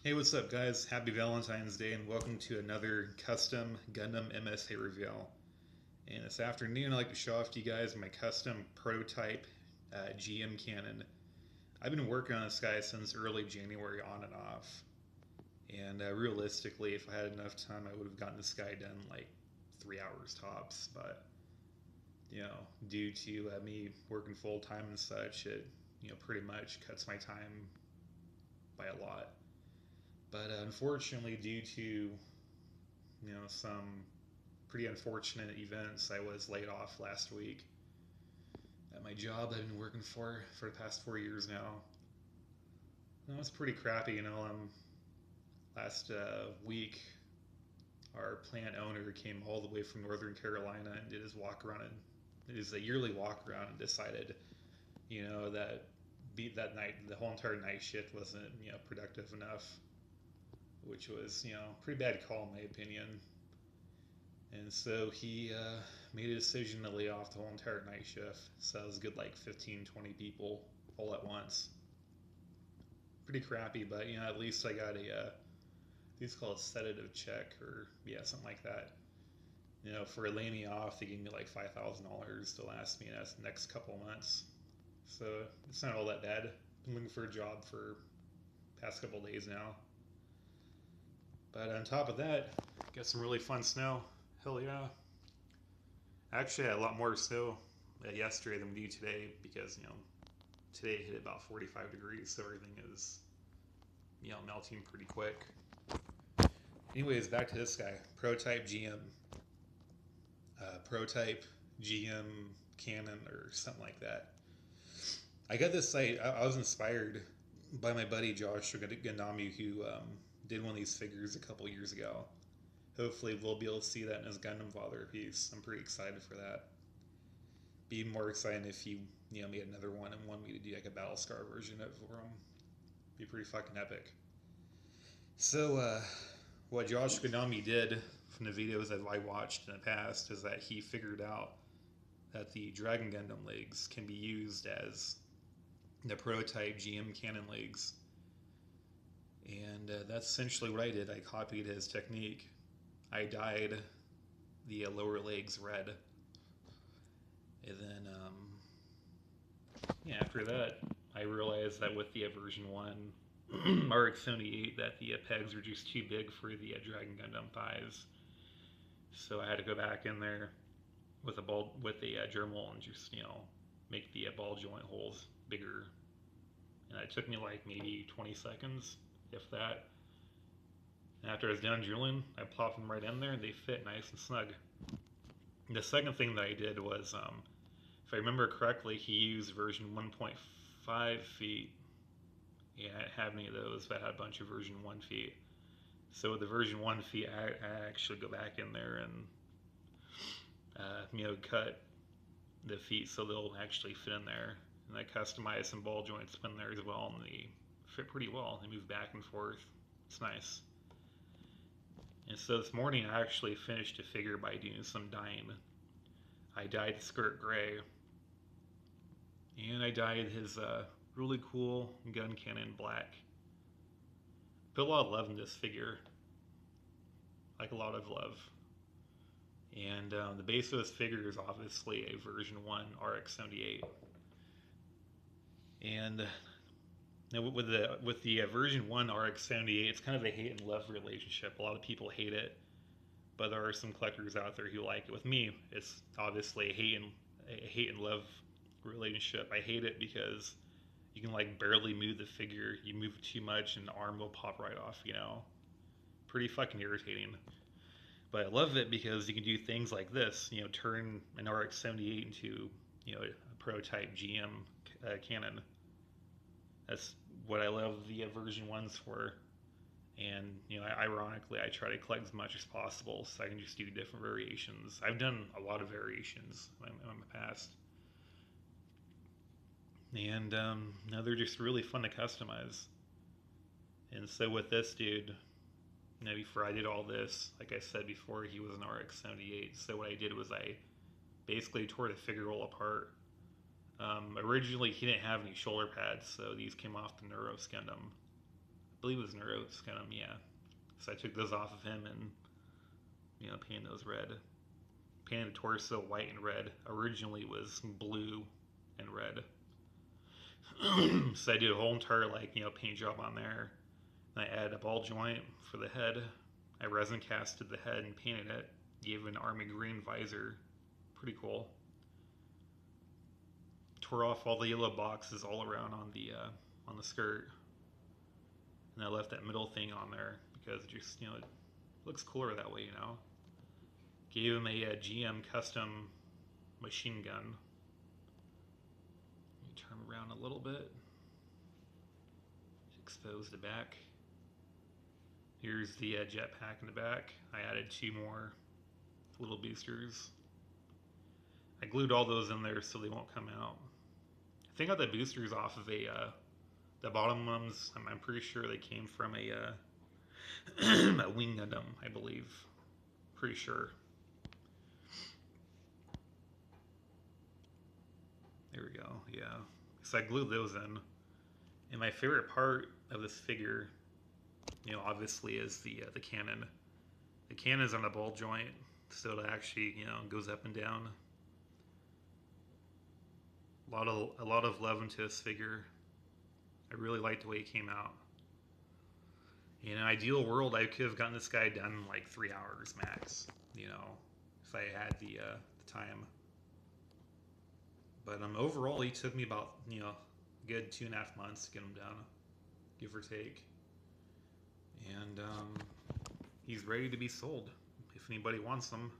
Hey, what's up, guys? Happy Valentine's Day, and welcome to another custom Gundam MSA reveal. And this afternoon, I'd like to show off to you guys my custom prototype GM cannon. I've been working on this guy since early January, on and off. And realistically, if I had enough time, I would have gotten this guy done like 3 hours tops. But due to me working full time and such, it pretty much cuts my time by a lot. But unfortunately, due to some pretty unfortunate events, I was laid off last week at my job that I've been working for the past 4 years now. It's pretty crappy. Last week, our plant owner came all the way from Northern Carolina and did his walk around, and it is a yearly walk around, and decided that that night, the whole entire night shift wasn't productive enough, which was pretty bad call in my opinion. And so he made a decision to lay off the whole entire night shift. So it was a good like 15, 20 people all at once. Pretty crappy, but at least I got a these call it sedative check, or something like that. For laying me off, they gave me like $5,000 to last me the next couple of months. So it's not all that bad. Been looking for a job for past couple of days now. But on top of that, got some really fun snow. Hell yeah. Actually, I had a lot more snow yesterday than we do today, because, today it hit about 45 degrees, so everything is, melting pretty quick. Anyways, back to this guy. Prototype GM. Prototype GM Cannon, or something like that. I got this site, I was inspired by my buddy Josh Gundam, who did one of these figures a couple years ago. Hopefully we'll be able to see that in his Gundam Father piece. I'm pretty excited for that. Be more excited if he made another one and wanted me to do like a Battlescar version of it for him. Be pretty fucking epic. So what Josh Gundam did from the videos that I watched in the past is that he figured out that the Dragon Gundam legs can be used as the prototype GM cannon legs. And that's essentially what I did. I copied his technique. I dyed the lower legs red. And then, after that, I realized that with the version 1 RX-78, that the pegs were just too big for the Dragon Gundam thighs. So I had to go back in there with a Dremel and just, make the ball joint holes bigger. And it took me like maybe 20 seconds, if that. And after I was done drilling, I plopped them right in there and they fit nice and snug. And the second thing that I did was, if I remember correctly, he used version 1.5 feet. Yeah, I didn't have any of those, but I had a bunch of version 1 feet. So with the version 1 feet, I actually go back in there and cut the feet so they'll actually fit in there. And I customized some ball joints in there as well, and they fit pretty well. They move back and forth. It's nice. And so this morning I actually finished a figure by doing some dyeing. I dyed the skirt gray, and I dyed his really cool gun cannon black. Put a lot of love in this figure, like a lot of love. And the base of this figure is obviously a version 1 RX-78. And with the version 1 RX-78, it's kind of a hate and love relationship. A lot of people hate it, but there are some collectors out there who like it. With me, it's obviously a hate and love relationship. I hate it because you can like barely move the figure. You move too much and the arm will pop right off, Pretty fucking irritating. But I love it because you can do things like this, turn an RX-78 into, a prototype GM cannon. That's what I love the version 1s for. And, ironically, I try to collect as much as possible so I can just do different variations. I've done a lot of variations in the past. And they're just really fun to customize. And so with this dude, before I did all this, like I said before, he was an RX-78. So what I did was I basically tore the figure roll apart. Originally, he didn't have any shoulder pads, so these came off the Neuros Gundam. believe it was Neuro's Gundam, yeah. So I took those off of him and, painted those red. Painted the torso white and red. Originally it was blue and red. So I did a whole entire paint job on there. And I added a ball joint for the head. I resin casted the head and painted it. Gave it an army green visor. Pretty cool. Tore off all the yellow boxes all around on the skirt. And I left that middle thing on there because it just, it looks cooler that way, Gave him a GM custom machine gun. Let me turn around a little bit. Expose the back. Here's the jetpack in the back. I added 2 more little boosters. I glued all those in there so they won't come out. I think I got the boosters off of the bottom ones. I'm pretty sure they came from a Wing Gundam, I believe. Pretty sure. There we go, yeah. So I glued those in. And my favorite part of this figure, obviously is the cannon. The cannon's on a ball joint, so it actually, goes up and down. A lot of love into this figure. I really liked the way it came out. In an ideal world, I could have gotten this guy done in like 3 hours max, if I had the time. But overall, he took me about, a good 2.5 months to get him done, give or take. And he's ready to be sold if anybody wants them.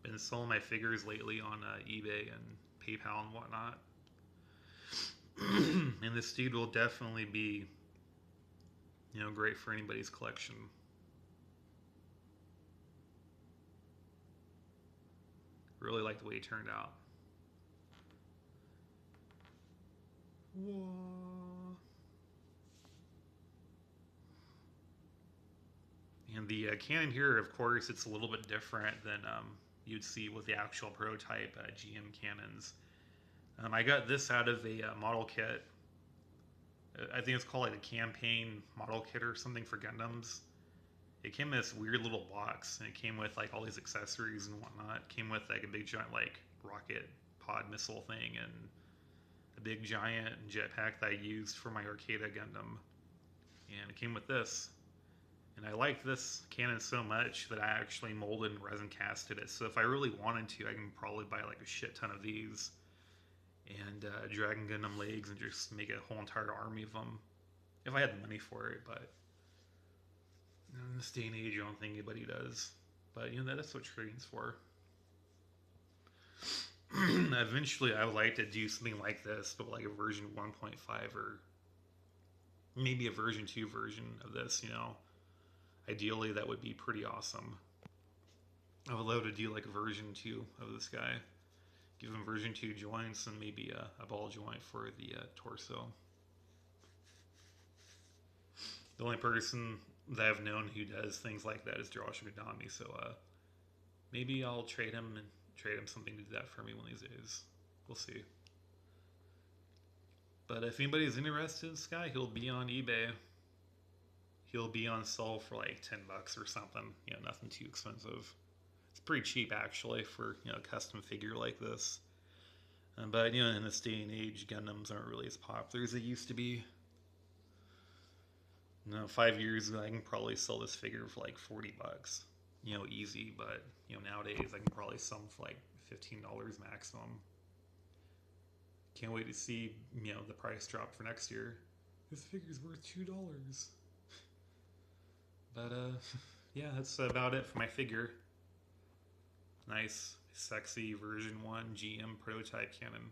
Been selling my figures lately on eBay and PayPal and whatnot. And this dude will definitely be, great for anybody's collection. Really like the way he turned out. Whoa. And the cannon here, of course, it's a little bit different than you'd see with the actual prototype GM cannons. I got this out of a model kit. I think it's called like a campaign model kit or something for Gundams. It came in this weird little box, and it came with like all these accessories and whatnot. It came with like a big giant like rocket pod missile thing and a big giant jetpack that I used for my Arcada Gundam. And it came with this. And I like this cannon so much that I actually molded and resin casted it. So if I really wanted to, I can probably buy like a shit ton of these and Dragon Gundam legs and just make a whole entire army of them if I had the money for it. But in this day and age, I don't think anybody does. But that's what trading's for. Eventually, I would like to do something like this, but like a version 1.5 or maybe a version 2 version of this. Ideally, that would be pretty awesome. I would love to do like a version 2 of this guy. Give him version 2 joints and maybe a ball joint for the torso. The only person that I've known who does things like that is Josh Gundam, so maybe I'll trade him something to do that for me one of these days. We'll see. But if anybody's interested in this guy, he'll be on eBay. He'll be on sale for like $10 or something. Nothing too expensive. It's pretty cheap actually for a custom figure like this. But in this day and age, Gundams aren't really as popular as they used to be. 5 years ago, I can probably sell this figure for like $40. Easy. But nowadays, I can probably sell them for like $15 maximum. Can't wait to see the price drop for next year. This figure's worth $2. But yeah, that's about it for my figure. Nice, sexy version 1 GM prototype cannon.